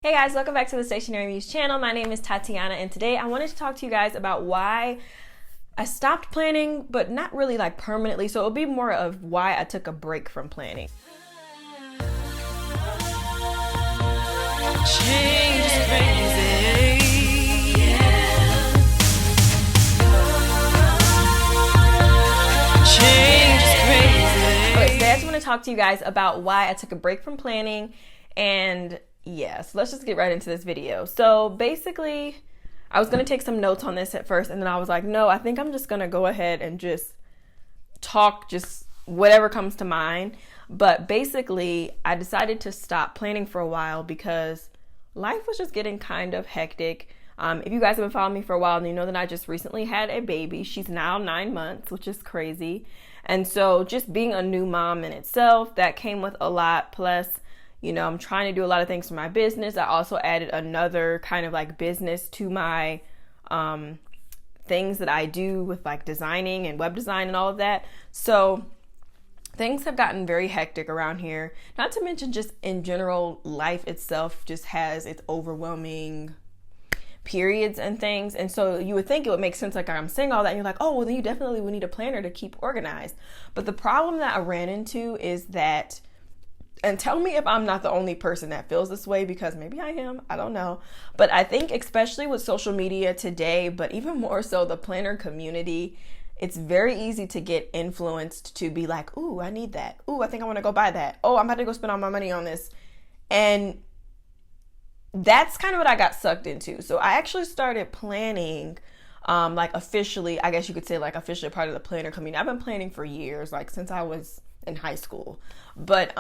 Hey guys, welcome back to the Stationery Muse channel. My name is Tatiana and today I wanted to talk to you guys about why I stopped planning, but not really like permanently. So it'll be more of why I took a break from planning. Change is crazy. Change is crazy. Okay, today I just want to talk to you guys about why I took a break from planning and yes, let's just get right into this video. So basically, I was going to take some notes on this at first, and then I was like, no, I think I'm just going to go ahead and just talk just whatever comes to mind. But basically, I decided to stop planning for a while because life was just getting kind of hectic. If you guys have been following me for a while, then you know that I just recently had a baby. She's now 9 months, which is crazy. And so just being a new mom in itself, that came with a lot. Plus, you know, I'm trying to do a lot of things for my business. I also added another kind of like business to my things that I do with like designing and web design and all of that. So things have gotten very hectic around here. Not to mention just in general, life itself just has its overwhelming periods and things. And so you would think it would make sense, like I'm saying all that and you're like, oh, well then you definitely would need a planner to keep organized. But the problem that I ran into is that, and tell me if I'm not the only person that feels this way, because maybe I am, I don't know. But I think especially with social media today, but even more so the planner community, it's very easy to get influenced to be like, ooh, I need that. Ooh, I think I want to go buy that. Oh, I'm about to go spend all my money on this. And that's kind of what I got sucked into. So I actually started planning like officially, I guess you could say like officially part of the planner community. I've been planning for years, like since I was in high school. But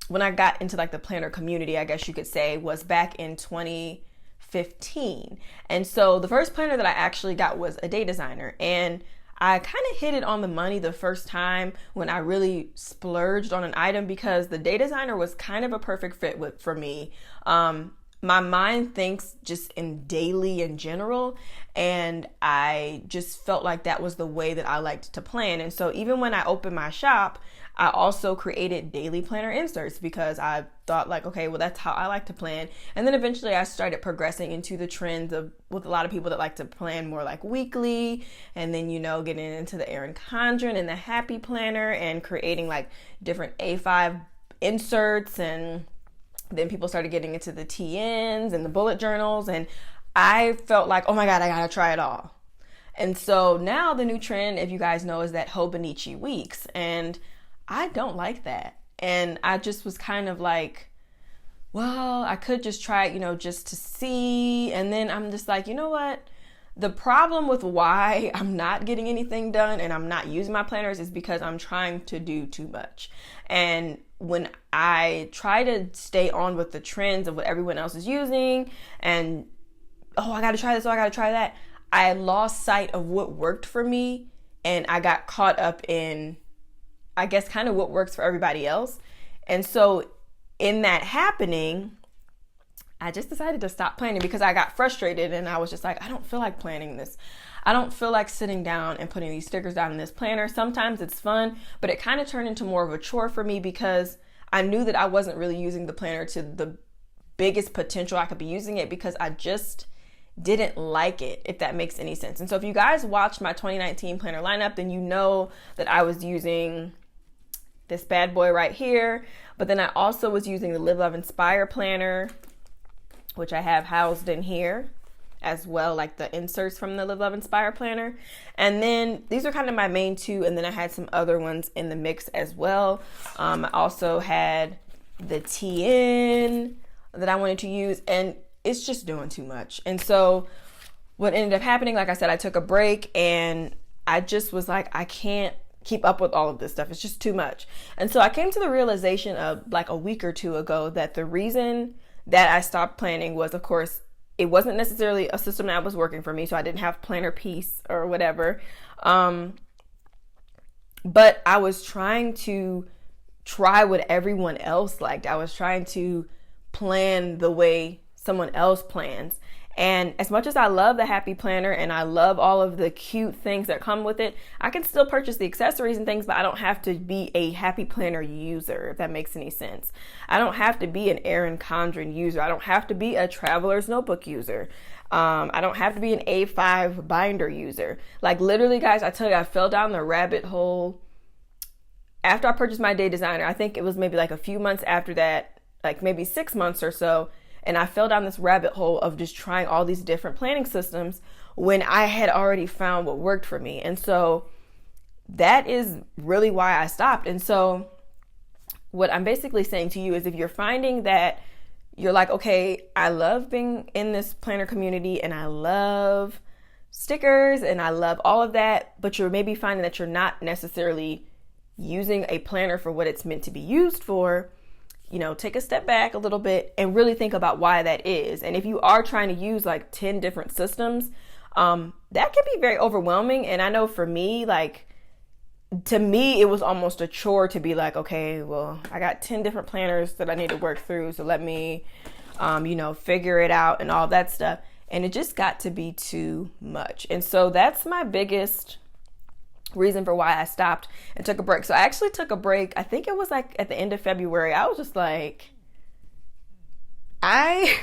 when I got into like the planner community, I guess you could say, was back in 2015. And so the first planner that I actually got was a day designer, and I kind of hit it on the money the first time when I really splurged on an item, because the day designer was kind of a perfect fit for me. My mind thinks just in daily in general, and I just felt like that was the way that I liked to plan. And so even when I opened my shop, I also created daily planner inserts because I thought like, okay, well, that's how I like to plan. And then eventually I started progressing into the trends of with a lot of people that like to plan more like weekly, and then, you know, getting into the Erin Condren and the Happy Planner and creating like different A5 inserts, and then people started getting into the TNs and the bullet journals, and I felt like, oh my God, I gotta try it all. And so now the new trend, if you guys know, is that Hobonichi weeks, and I don't like that. And I just was kind of like, well, I could just try it, you know, just to see. And then I'm just like, you know what? The problem with why I'm not getting anything done and I'm not using my planners is because I'm trying to do too much. And when I try to stay on with the trends of what everyone else is using and, oh, I got to try this, oh, I got to try that, I lost sight of what worked for me, and I got caught up in, I guess, kind of what works for everybody else. And so in that happening, I just decided to stop planning because I got frustrated, and I was just like, I don't feel like planning this. I don't feel like sitting down and putting these stickers down in this planner. Sometimes it's fun, but it kind of turned into more of a chore for me because I knew that I wasn't really using the planner to the biggest potential I could be using it, because I just didn't like it, if that makes any sense. And so if you guys watched my 2019 planner lineup, then you know that I was using this bad boy right here, but then I also was using the Live, Love, Inspire planner, which I have housed in here as well, like the inserts from the Live, Love, Inspire planner. And then these are kind of my main two, and then I had some other ones in the mix as well. I also had the TN that I wanted to use, and it's just doing too much. And so what ended up happening, like I said, I took a break, and I just was like, I can't keep up with all of this stuff. It's just too much. And so I came to the realization of like a week or two ago that the reason that I stopped planning was, of course, it wasn't necessarily a system that was working for me, so I didn't have planner peace or whatever. But I was trying to try what everyone else liked. I was trying to plan the way someone else plans. And as much as I love the Happy Planner and I love all of the cute things that come with it, I can still purchase the accessories and things, but I don't have to be a Happy Planner user, if that makes any sense. I don't have to be an Erin Condren user. I don't have to be a Traveler's Notebook user. I don't have to be an A5 binder user. Like literally, guys, I tell you, I fell down the rabbit hole after I purchased my Day Designer. I think it was maybe like a few months after that, like maybe 6 months or so. And I fell down this rabbit hole of just trying all these different planning systems when I had already found what worked for me. And so that is really why I stopped. And so what I'm basically saying to you is, if you're finding that you're like, okay, I love being in this planner community and I love stickers and I love all of that, but you're maybe finding that you're not necessarily using a planner for what it's meant to be used for, you know, take a step back a little bit and really think about why that is. And if you are trying to use like 10 different systems, that can be very overwhelming. And I know for me, like, to me, it was almost a chore to be like, okay, well, I got 10 different planners that I need to work through. So let me, you know, figure it out and all that stuff. And it just got to be too much. And so that's my biggest reason for why I stopped and took a break. So I actually took a break. I think it was like at the end of February. I was just like, I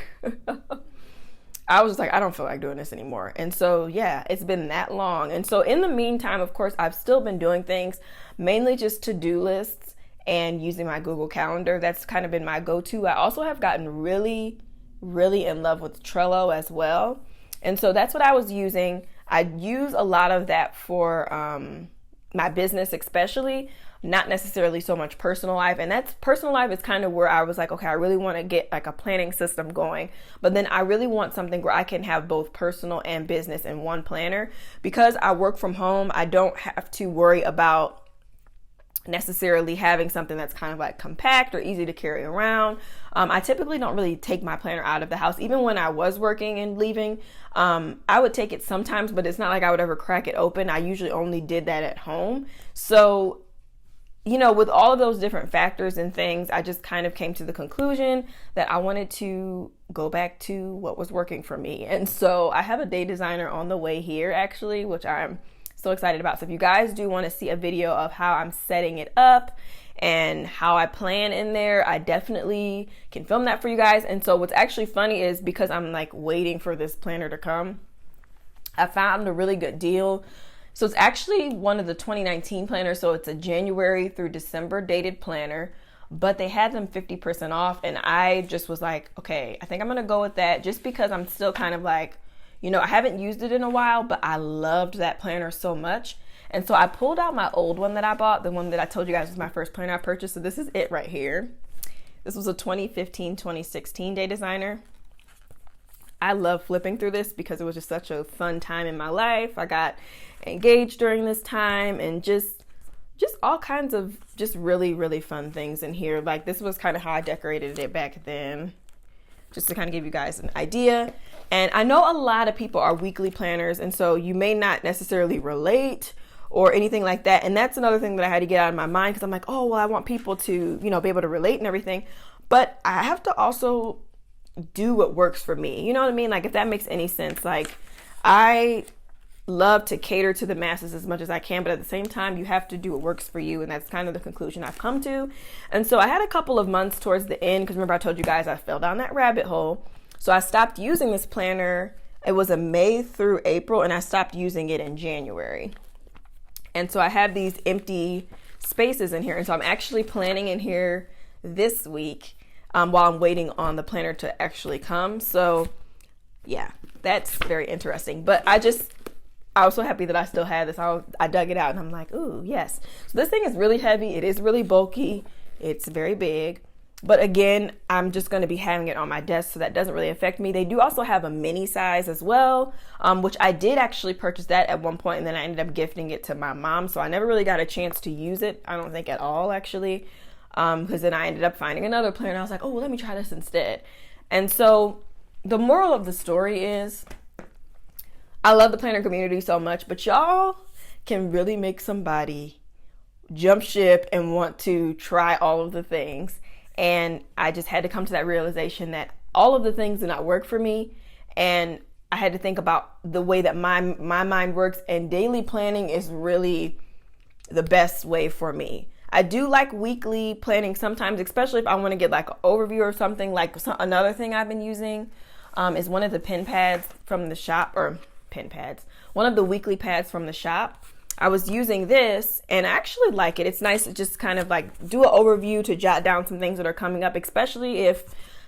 was just like, I don't feel like doing this anymore. And so, yeah, it's been that long. And so in the meantime, of course, I've still been doing things, mainly just to-do lists and using my Google Calendar. That's kind of been my go-to. I also have gotten really, really in love with Trello as well. And so that's what I was using. I use a lot of that for my business, especially, not necessarily so much personal life. And that's personal life is kind of where I was like, okay, I really want to get like a planning system going. But then I really want something where I can have both personal and business in one planner. Because I work from home, I don't have to worry about necessarily having something that's kind of like compact or easy to carry around. I typically don't really take my planner out of the house. Even when I was working and leaving, I would take it sometimes, but it's not like I would ever crack it open. I usually only did that at home. So, you know, with all of those different factors and things, I just kind of came to the conclusion that I wanted to go back to what was working for me. And so I have a Day Designer on the way here, actually, which I'm so excited about. So if you guys do want to see a video of how I'm setting it up and how I plan in there, I definitely can film that for you guys. And so what's actually funny is, because I'm like waiting for this planner to come, I found a really good deal. So it's actually one of the 2019 planners. So it's a January through December dated planner, but they had them 50% off. And I just was like, okay, I think I'm going to go with that, just because I'm still kind of like, you know, I haven't used it in a while, but I loved that planner so much. And so I pulled out my old one that I bought, the one that I told you guys was my first planner I purchased. So this is it right here. This was a 2015-2016 Day Designer. I love flipping through this because it was just such a fun time in my life. I got engaged during this time, and just all kinds of just really, really fun things in here. Like, this was kind of how I decorated it back then, just to kind of give you guys an idea. And I know a lot of people are weekly planners, and so you may not necessarily relate or anything like that. And that's another thing that I had to get out of my mind, because I'm like, oh, well, I want people to, you know, be able to relate and everything. But I have to also do what works for me. You know what I mean? Like, if that makes any sense. Like, I love to cater to the masses as much as I can, but at the same time, you have to do what works for you. And that's kind of the conclusion I've come to. And so I had a couple of months towards the end, because remember I told you guys I fell down that rabbit hole. So I stopped using this planner. It was a May through April, and I stopped using it in January. And so I have these empty spaces in here. And so I'm actually planning in here this week while I'm waiting on the planner to actually come. So yeah, that's very interesting. But I was so happy that I still had this. I dug it out and I'm like, ooh, yes. So this thing is really heavy. It is really bulky. It's very big. But again, I'm just going to be having it on my desk, so that doesn't really affect me. They do also have a mini size as well, which I did actually purchase that at one point, and then I ended up gifting it to my mom. So I never really got a chance to use it, I don't think at all, actually, because then I ended up finding another planner, and I was like, oh, well, let me try this instead. And so the moral of the story is, I love the planner community so much, but y'all can really make somebody jump ship and want to try all of the things. And I just had to come to that realization that all of the things did not work for me. and I had to think about the way that my mind works, and daily planning is really the best way for me. I do like weekly planning sometimes, especially if I want to get like an overview or something. Like another thing I've been using is one of the pen pads from the shop, or pen pads, one of the weekly pads from the shop. I was using this and I actually like it. It's nice to just kind of like do an overview, to jot down some things that are coming up, especially if,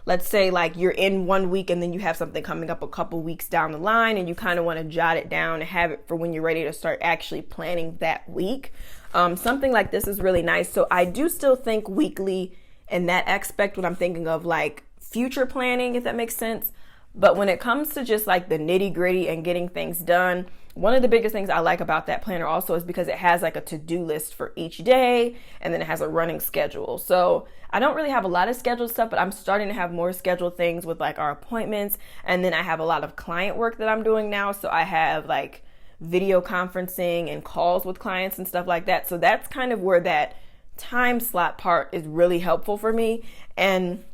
let's say, like you're in 1 week and then you have something coming up a couple weeks down the line, and you kind of want to jot it down and have it for when you're ready to start actually planning that week. Something like this is really nice. So I do still think weekly in that aspect when I'm thinking of like future planning, if that makes sense. But when it comes to just like the nitty gritty and getting things done, one of the biggest things I like about that planner also is because it has like a to-do list for each day, and then it has a running schedule. So I don't really have a lot of scheduled stuff, but I'm starting to have more scheduled things with like our appointments. And then I have a lot of client work that I'm doing now. So I have like video conferencing and calls with clients and stuff like that. So that's kind of where that time slot part is really helpful for me. And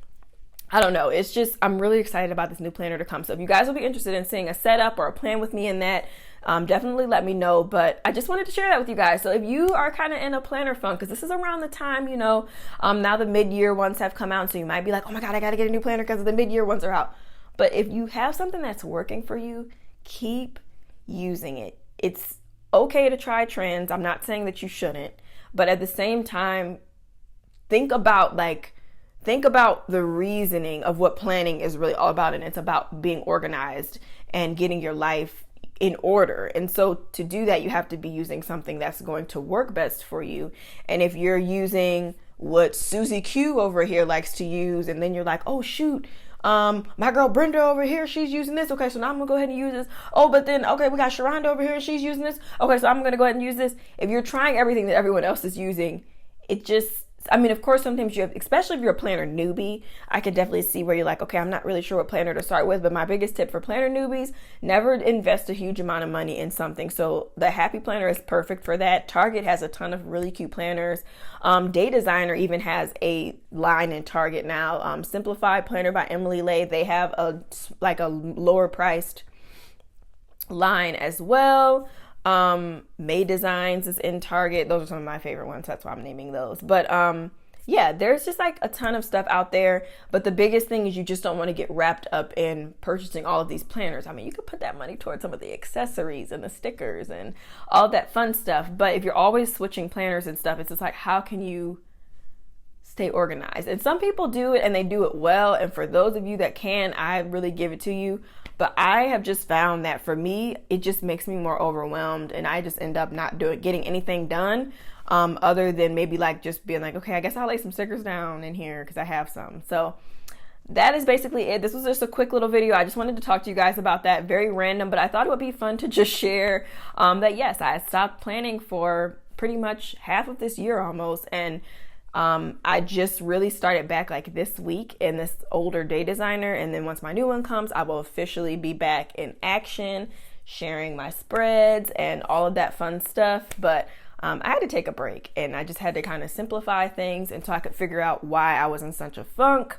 I don't know, it's just, I'm really excited about this new planner to come. So if you guys will be interested in seeing a setup or a plan with me in that, definitely let me know. But I just wanted to share that with you guys. So if you are kind of in a planner funk, because this is around the time, now the mid-year ones have come out. So you might be like, oh my God, I got to get a new planner because the mid-year ones are out. But if you have something that's working for you, keep using it. It's okay to try trends. I'm not saying that you shouldn't, but at the same time, think about the reasoning of what planning is really all about. And it's about being organized and getting your life in order. And so to do that, you have to be using something that's going to work best for you. And if you're using what Susie Q over here likes to use, and then you're like, oh shoot, my girl Brenda over here, she's using this. Okay, so now I'm gonna go ahead and use this. Oh, but then, okay, we got Sharonda over here, she's using this. Okay, so I'm gonna go ahead and use this. If you're trying everything that everyone else is using, it just, of course, sometimes you have, especially if you're a planner newbie, I can definitely see where you're like, okay, I'm not really sure what planner to start with. But my biggest tip for planner newbies, never invest a huge amount of money in something. So the Happy Planner is perfect for that. Target has a ton of really cute planners. Day Designer even has a line in Target now. Simplified Planner by Emily Lay. They have a lower priced line as well. May Designs is in Target. Those are some of my favorite ones. That's why I'm naming those. But yeah, there's just like a ton of stuff out there. But the biggest thing is you just don't want to get wrapped up in purchasing all of these planners. You could put that money towards some of the accessories and the stickers and all that fun stuff. But if you're always switching planners and stuff, it's just like, how can you stay organized? And some people do it and they do it well. And for those of you that can, I really give it to you. But I have just found that for me, it just makes me more overwhelmed, and I just end up not getting anything done, other than maybe like just being like, okay, I guess I'll lay some stickers down in here because I have some. So that is basically it. This was just a quick little video. I just wanted to talk to you guys about that. Very random, but I thought it would be fun to just share that yes, I stopped planning for pretty much half of this year almost, and I just really started back like this week in this older Day Designer. And then once my new one comes, I will officially be back in action, sharing my spreads and all of that fun stuff. But I had to take a break, and I just had to kind of simplify things until I could figure out why I was in such a funk.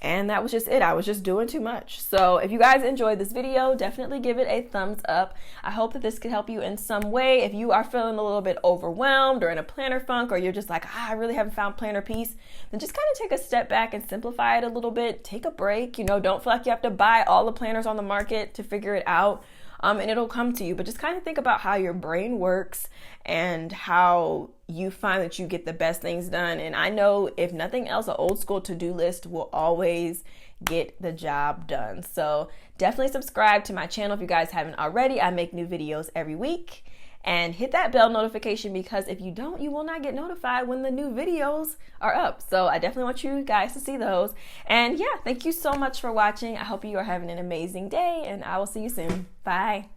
And that was just it. I was just doing too much. So if you guys enjoyed this video, definitely give it a thumbs up. I hope that this could help you in some way. If you are feeling a little bit overwhelmed or in a planner funk, or you're just like, I really haven't found planner peace, then just kind of take a step back and simplify it a little bit. Take a break. Don't feel like you have to buy all the planners on the market to figure it out. And it'll come to you. But just kind of think about how your brain works and how you find that you get the best things done. And I know, if nothing else, an old school to-do list will always get the job done. So definitely subscribe to my channel if you guys haven't already. I make new videos every week. And hit that bell notification, because if you don't, you will not get notified when the new videos are up. So I definitely want you guys to see those. And yeah, thank you so much for watching. I hope you are having an amazing day, and I will see you soon. Bye.